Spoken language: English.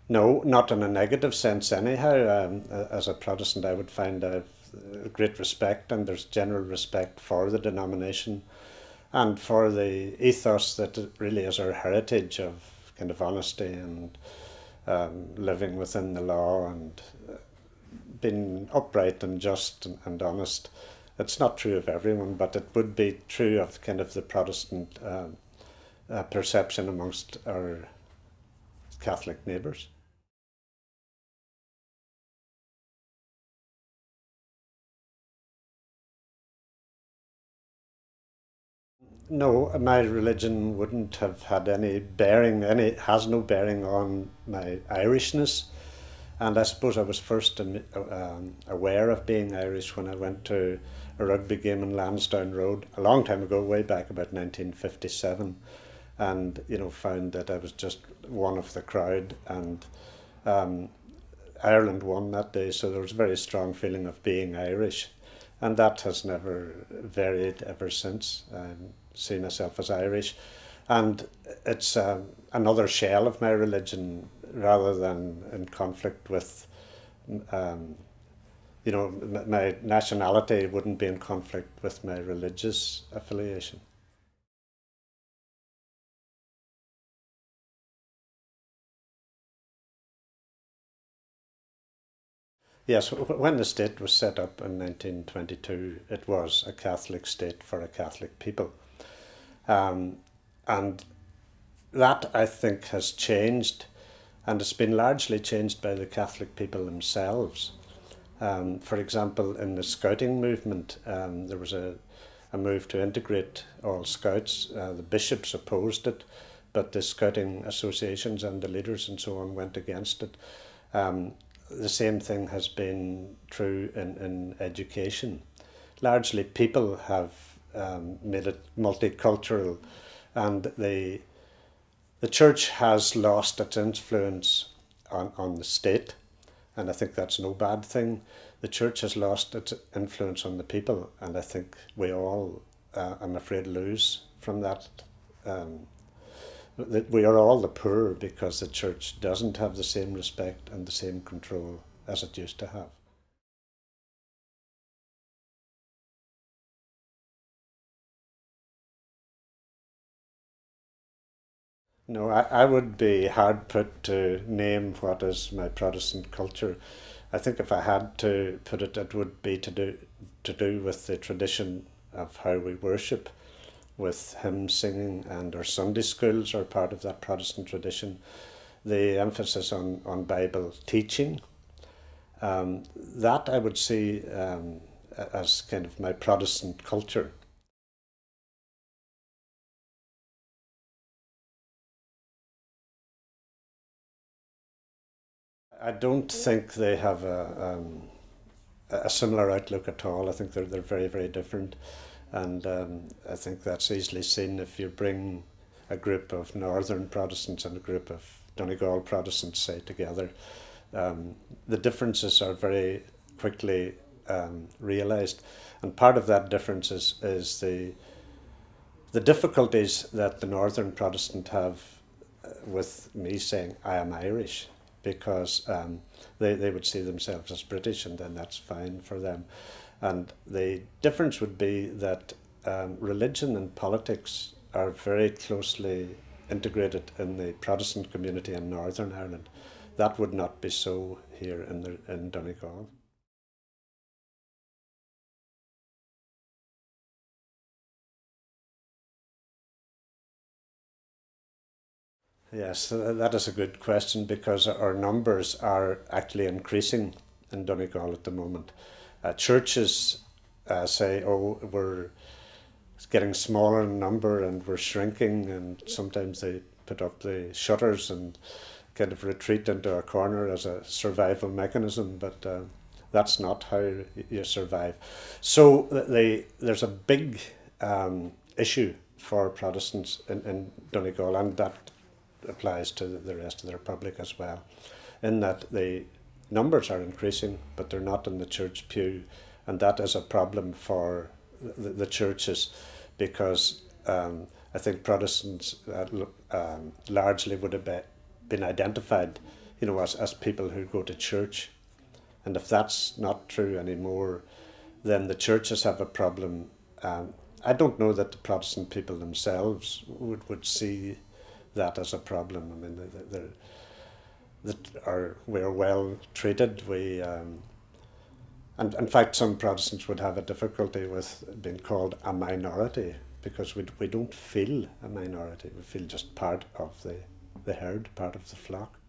No, not in a negative sense anyhow. As a Protestant, I would find I've great respect, and there's general respect for the denomination and for the ethos that it really is our heritage of kind of honesty and living within the law and being upright and just and honest. It's not true of everyone, but it would be true of kind of the Protestant perception amongst our Catholic neighbours. No, my religion wouldn't have had any bearing, any has no bearing on my Irishness. And I suppose I was first aware of being Irish when I went to a rugby game in Lansdowne Road a long time ago, way back about 1957, and found that I was just one of the crowd, and um, Ireland won that day, so there was a very strong feeling of being Irish, and that has never varied ever since. I see myself as Irish, and it's another shell of my religion rather than in conflict with, um, my nationality wouldn't be in conflict with my religious affiliation. Yes, when the state was set up in 1922, it was a Catholic state for a Catholic people. Um, and that, I think, has changed, and it's been largely changed by the Catholic people themselves. For example, in the Scouting movement, there was a move to integrate all Scouts. The bishops opposed it, but the Scouting associations and the leaders and so on went against it. Um, the same thing has been true in education. Largely, people have made it multicultural, and the church has lost its influence on the state, and I think that's no bad thing. The church has lost its influence on the people, and I think we all, I'm afraid, lose from that. Um, that we are all the poorer because the church doesn't have the same respect and the same control as it used to have. No, I would be hard put to name what is my Protestant culture. I think if I had to put it, it would be to do with the tradition of how we worship, with hymn singing, and our Sunday schools are part of that Protestant tradition. The emphasis on Bible teaching, that I would see as kind of my Protestant culture. I don't think they have a similar outlook at all. I think they're very, very different. And I think that's easily seen if you bring a group of Northern Protestants and a group of Donegal Protestants, say, together. The differences are very quickly realised. And part of that difference is the difficulties that the Northern Protestant have with me saying I am Irish, because they would see themselves as British, and then that's fine for them. And the difference would be that religion and politics are very closely integrated in the Protestant community in Northern Ireland. That would not be so here in Donegal. Yes, that is a good question, because our numbers are actually increasing in Donegal at the moment. Churches say, oh, we're getting smaller in number and we're shrinking, and sometimes they put up the shutters and kind of retreat into a corner as a survival mechanism, but that's not how you survive. So there's a big issue for Protestants in Donegal, and that applies to the rest of the Republic as well, in that the numbers are increasing, but they're not in the church pew, and that is a problem for the churches, because I think Protestants largely would have been identified you know, as people who go to church. And if that's not true anymore, then the churches have a problem. I don't know that the Protestant people themselves would see that as a problem. I mean, we're well treated. And in fact, some Protestants would have a difficulty with being called a minority, because we don't feel a minority. We feel just part of the herd, part of the flock.